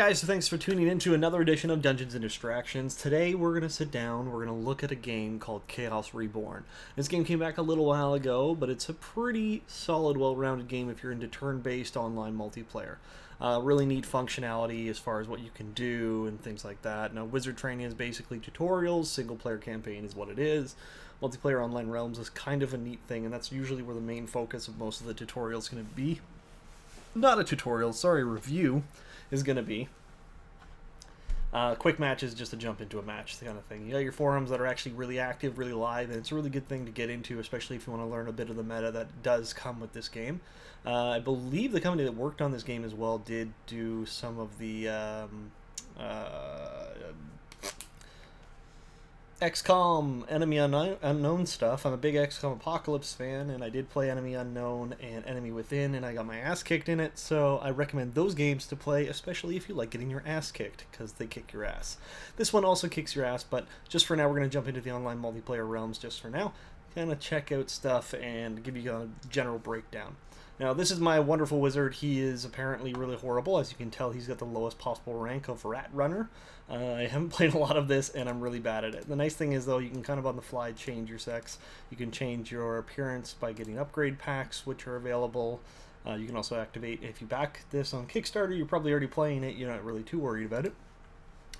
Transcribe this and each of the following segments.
guys, so thanks for tuning in to another edition of Dungeons & Distractions. Today we're going to sit down, we're going to look at a game called Chaos Reborn. This game came back a little while ago, but it's a pretty solid, well-rounded game if you're into turn-based online multiplayer. Really neat functionality as far as what you can do and things like that. Now, wizard training is basically tutorials, single-player campaign is what it is. Multiplayer online realms is kind of a neat thing, and that's usually where the main focus of most of the tutorials is going to be. Not a tutorial, sorry, review is going to be. Quick match is just a jump into a match kind of thing. You got your forums that are actually really active, really live, and it's a really good thing to get into, especially if you want to learn a bit of the meta that does come with this game. I believe the company that worked on this game as well did do some of the XCOM Enemy Unknown stuff. I'm a big XCOM Apocalypse fan, and I did play Enemy Unknown and Enemy Within, and I got my ass kicked in it, so I recommend those games to play, especially if you like getting your ass kicked, because they kick your ass. This one also kicks your ass, but just for now, we're going to jump into the online multiplayer realms just for now, kind of check out stuff and give you a general breakdown. Now, this is my wonderful wizard. He is apparently really horrible. As you can tell, he's got the lowest possible rank of Rat Runner. I haven't played a lot of this, and I'm really bad at it. The nice thing is, though, you can kind of on the fly change your sex. You can change your appearance by getting upgrade packs, which are available. You can also activate, if you back this on Kickstarter, you're probably already playing it. You're not really too worried about it.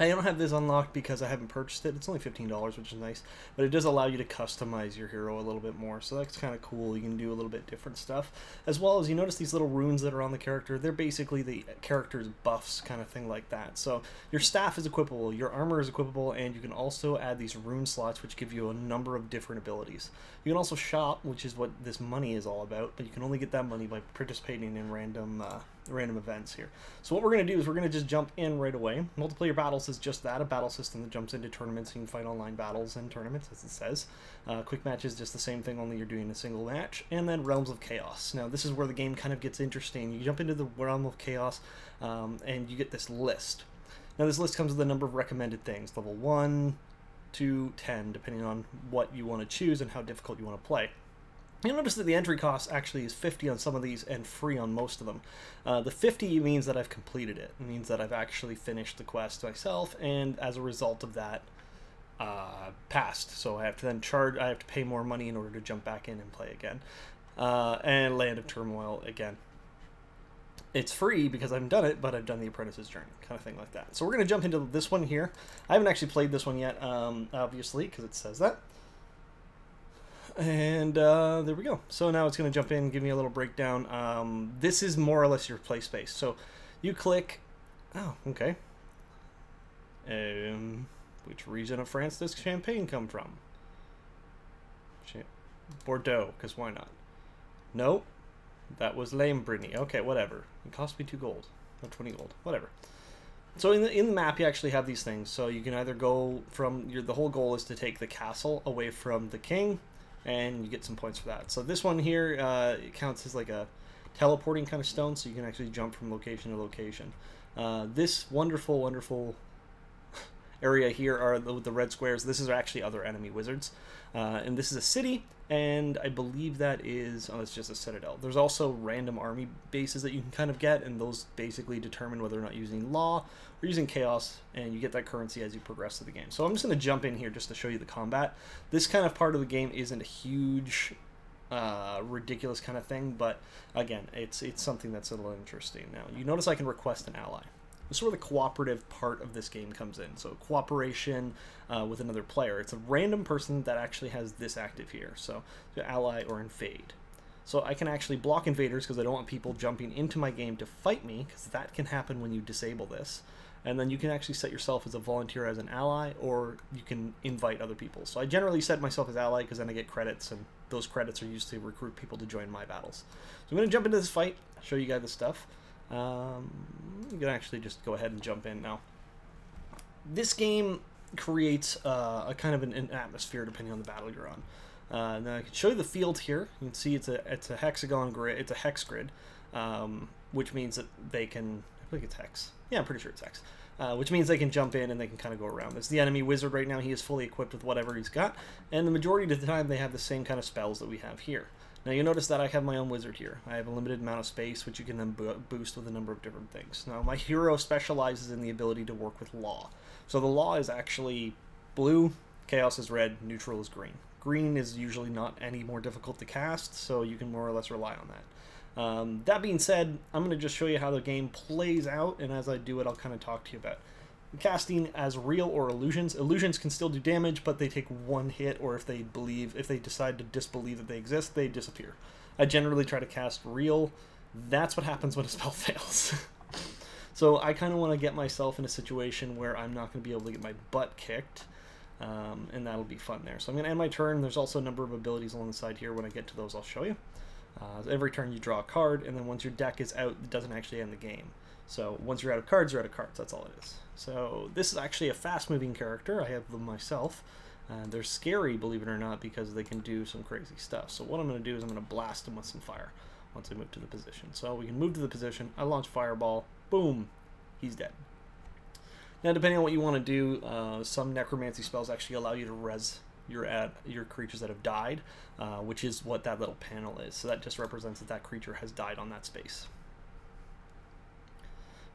I don't have this unlocked because I haven't purchased it. It's only $15, which is nice, but it does allow you to customize your hero a little bit more, so that's kind of cool. You can do a little bit different stuff, as well as you notice these little runes that are on the character. They're basically the character's buffs, kind of thing like that. So your staff is equipable, your armor is equipable, and you can also add these rune slots, which give you a number of different abilities. You can also shop, which is what this money is all about, but you can only get that money by participating in random events here. So what we're going to do is we're going to just jump in right away. Multiplayer battles is just that, a battle system that jumps into tournaments. You can fight online battles and tournaments, as it says. Quick match is just the same thing, only you're doing a single match. And then Realms of Chaos. Now this is where the game kind of gets interesting. You jump into the Realm of Chaos and you get this list. Now this list comes with a number of recommended things. Level 1 to 10, depending on what you want to choose and how difficult you want to play. You'll notice that the entry cost actually is 50 on some of these and free on most of them. The 50 means that I've completed it. It means that I've actually finished the quest myself, and as a result of that, passed. So I have to then I have to pay more money in order to jump back in and play again. And Land of Turmoil again. It's free because I haven't done it, but I've done the Apprentice's Journey, kind of thing like that. So we're going to jump into this one here. I haven't actually played this one yet, obviously, because it says that. And there we go. So now it's going to jump in and give me a little breakdown. This is more or less your play space. So you click... Oh, okay. Which region of France does champagne come from? Bordeaux, because why not? No, that was Lambrigny. Okay, whatever. It cost me 2 gold. Or 20 gold. Whatever. So in the map, you actually have these things. So you can either go from... the whole goal is to take the castle away from the king, and you get some points for that. So this one here, it counts as like a teleporting kind of stone, so you can actually jump from location to location. This wonderful, wonderful area here are the red squares. This is actually other enemy wizards. And this is a city, and I believe that is... oh, it's just a citadel. There's also random army bases that you can kind of get, and those basically determine whether or not you're using law or using chaos, and you get that currency as you progress through the game. So I'm just going to jump in here just to show you the combat. This kind of part of the game isn't a huge, ridiculous kind of thing, but again, it's something that's a little interesting. Now, you notice I can request an ally. This is where the cooperative part of this game comes in. So cooperation with another player. It's a random person that actually has this active here. So ally or invade. So I can actually block invaders because I don't want people jumping into my game to fight me, because that can happen when you disable this. And then you can actually set yourself as a volunteer as an ally, or you can invite other people. So I generally set myself as ally because then I get credits, and those credits are used to recruit people to join my battles. So I'm going to jump into this fight, show you guys the stuff. You can actually just go ahead and jump in now. This game creates a kind of an atmosphere depending on the battle you're on. Now I can show you the field here. You can see it's a hexagon grid. It's a hex grid, which means that they can... I think it's hex. Yeah, I'm pretty sure it's hex. Which means they can jump in and they can kind of go around. There's the enemy wizard right now. He is fully equipped with whatever he's got, and the majority of the time they have the same kind of spells that we have here. Now you notice that I have my own wizard here. I have a limited amount of space, which you can then boost with a number of different things. Now my hero specializes in the ability to work with law. So the law is actually blue, chaos is red, neutral is green. Green is usually not any more difficult to cast, so you can more or less rely on that. That being said, I'm going to just show you how the game plays out, and as I do it, I'll kind of talk to you about casting as real or illusions. Illusions can still do damage, but they take one hit, or if they decide to disbelieve that they exist, they disappear. I generally try to cast real. That's what happens when a spell fails. So I kind of want to get myself in a situation where I'm not going to be able to get my butt kicked, and that'll be fun there. So I'm going to end my turn. There's also a number of abilities along the side here. When I get to those, I'll show you. Every turn you draw a card, and then once your deck is out, it doesn't actually end the game. So once you're out of cards, you're out of cards. That's all it is. So this is actually a fast-moving character. I have them myself. They're scary, believe it or not, because they can do some crazy stuff. So what I'm going to do is I'm going to blast them with some fire once I move to the position. So we can move to the position. I launch Fireball. Boom. He's dead. Now, depending on what you want to do, some necromancy spells actually allow you to res your creatures that have died, which is what that little panel is. So that just represents that that creature has died on that space.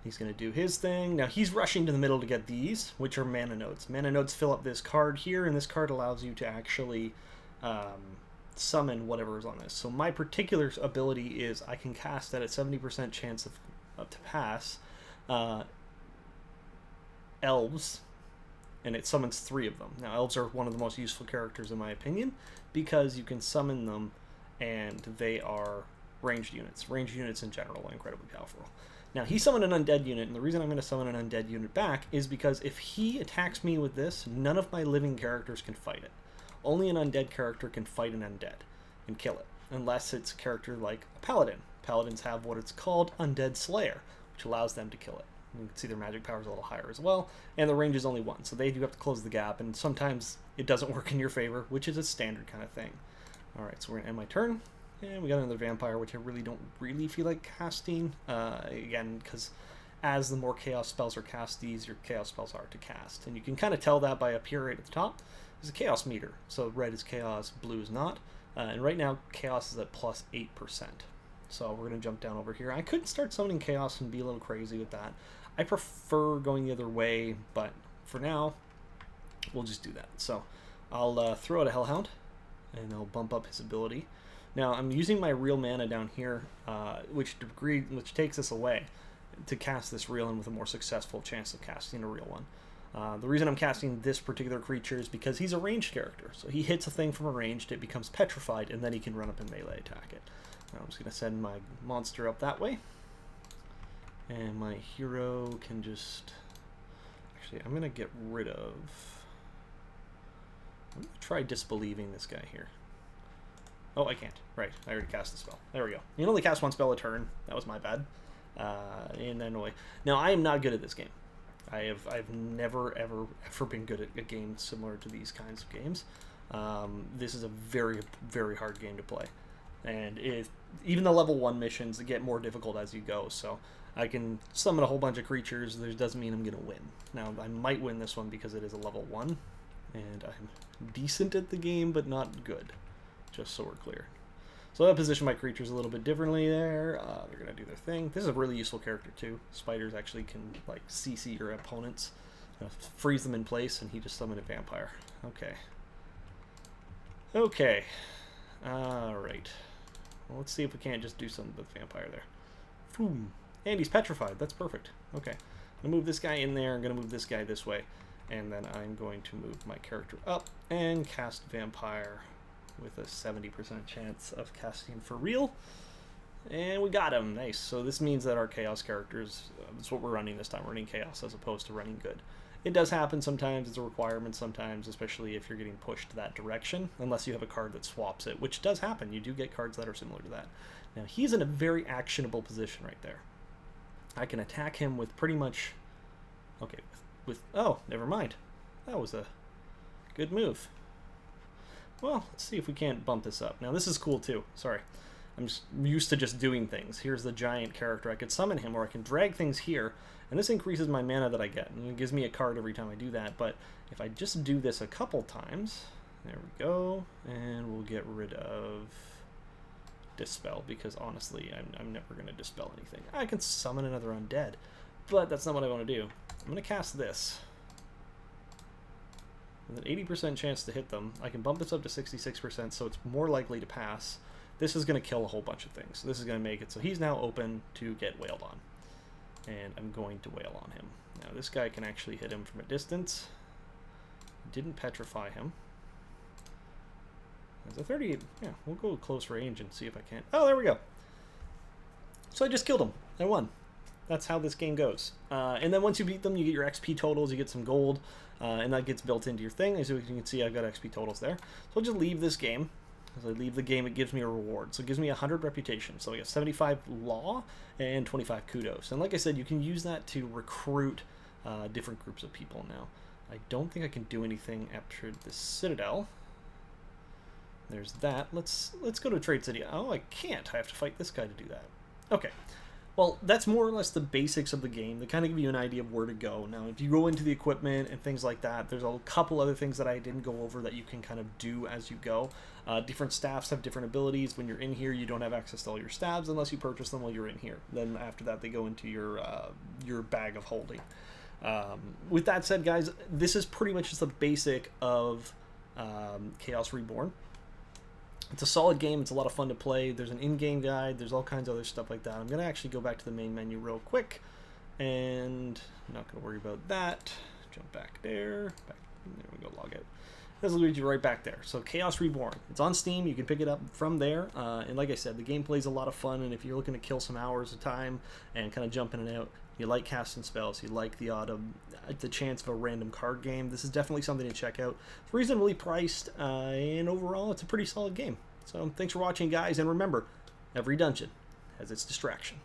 He's going to do his thing. Now he's rushing to the middle to get these, which are mana nodes. Mana nodes fill up this card here, and this card allows you to actually summon whatever is on this. So my particular ability is I can cast at a 70% chance of to pass elves, and it summons 3 of them. Now elves are one of the most useful characters in my opinion, because you can summon them and they are ranged units. Ranged units in general are incredibly powerful. Now, he summoned an undead unit, and the reason I'm going to summon an undead unit back is because if he attacks me with this, none of my living characters can fight it. Only an undead character can fight an undead and kill it, unless it's a character like a paladin. Paladins have what it's called Undead Slayer, which allows them to kill it. You can see their magic power is a little higher as well, and the range is only 1, so they do have to close the gap, and sometimes it doesn't work in your favor, which is a standard kind of thing. Alright, so we're going to end my turn. And we got another vampire, which I don't really feel like casting. Again, because as the more chaos spells are cast, the easier chaos spells are to cast. And you can kind of tell that by up here right at the top. There's a chaos meter. So red is chaos, blue is not. And right now, chaos is at plus 8%. So we're going to jump down over here. I could start summoning chaos and be a little crazy with that. I prefer going the other way, but for now, we'll just do that. So I'll throw out a Hellhound, and I'll bump up his ability. Now, I'm using my real mana down here, which takes this away, to cast this real one with a more successful chance of casting a real one. The reason I'm casting this particular creature is because he's a ranged character. So he hits a thing from a ranged, it becomes petrified, and then he can run up and melee attack it. Now I'm just going to send my monster up that way. And my hero can just... Actually, I'm going to get rid of... I'm going to try disbelieving this guy here. Oh, I can't. Right, I already cast the spell. There we go. You can only cast 1 spell a turn. That was my bad. And then away. Now, I am not good at this game. I've never, ever been good at a game similar to these kinds of games. This is a very, very hard game to play. And even the level 1 missions get more difficult as you go. So I can summon a whole bunch of creatures. That doesn't mean I'm going to win. Now, I might win this one because it is a level 1. And I'm decent at the game, but not good. Just so we're clear. So I position my creatures a little bit differently there. They're going to do their thing. This is a really useful character too. Spiders actually can like CC your opponents, freeze them in place, and he just summoned a vampire. Okay. Okay. Alright. Well, let's see if we can't just do something with the vampire there. Boom. And he's petrified. That's perfect. Okay. I'm going to move this guy in there. I'm going to move this guy this way. And then I'm going to move my character up and cast vampire with a 70% chance of casting for real. And we got him. Nice. So this means that our chaos characters, that's what we're running this time. We're running chaos as opposed to running good. It does happen sometimes. It's a requirement sometimes, especially if you're getting pushed that direction, unless you have a card that swaps it, which does happen. You do get cards that are similar to that. Now, he's in a very actionable position right there. I can attack him with pretty much... Okay, oh, never mind. That was a good move. Well, let's see if we can't bump this up. Now, this is cool, too. Sorry. I'm just used to just doing things. Here's the giant character. I could summon him, or I can drag things here, and this increases my mana that I get. And it gives me a card every time I do that, but if I just do this a couple times... There we go. And we'll get rid of dispel, because honestly, I'm never going to dispel anything. I can summon another undead, but that's not what I want to do. I'm going to cast this. With an 80% chance to hit them, I can bump this up to 66%, so it's more likely to pass. This is going to kill a whole bunch of things. This is going to make it so he's now open to get wailed on. And I'm going to wail on him. Now this guy can actually hit him from a distance. Didn't petrify him. There's a 38. Yeah, we'll go close range and see if I can. Oh, there we go. So I just killed him. I won. That's how this game goes. And then once you beat them, you get your XP totals, you get some gold, and that gets built into your thing. As you can see, I've got XP totals there. So I'll just leave this game. As I leave the game, it gives me a reward. So it gives me 100 reputation. So I get 75 law and 25 kudos. And like I said, you can use that to recruit different groups of people now. I don't think I can do anything after the Citadel. There's that. Let's go to Trade City. Oh, I can't. I have to fight this guy to do that. Okay. Well, that's more or less the basics of the game. They kind of give you an idea of where to go. Now, if you go into the equipment and things like that, there's a couple other things that I didn't go over that you can kind of do as you go. Different staffs have different abilities. When you're in here, you don't have access to all your staffs unless you purchase them while you're in here. Then after that, they go into your bag of holding. With that said, guys, this is pretty much just the basic of Chaos Reborn. It's a solid game. It's a lot of fun to play. There's an in-game guide. There's all kinds of other stuff like that. I'm going to actually go back to the main menu real quick. And I'm not going to worry about that. Jump back there. There we go. Log out. This will lead you right back there. So Chaos Reborn. It's on Steam. You can pick it up from there. And like I said, the gameplay is a lot of fun. And if you're looking to kill some hours of time and kind of jump in and out, you like casting spells, you like the chance of a random card game, this is definitely something to check out. It's reasonably priced, and overall, it's a pretty solid game. So thanks for watching, guys, and remember, every dungeon has its distraction.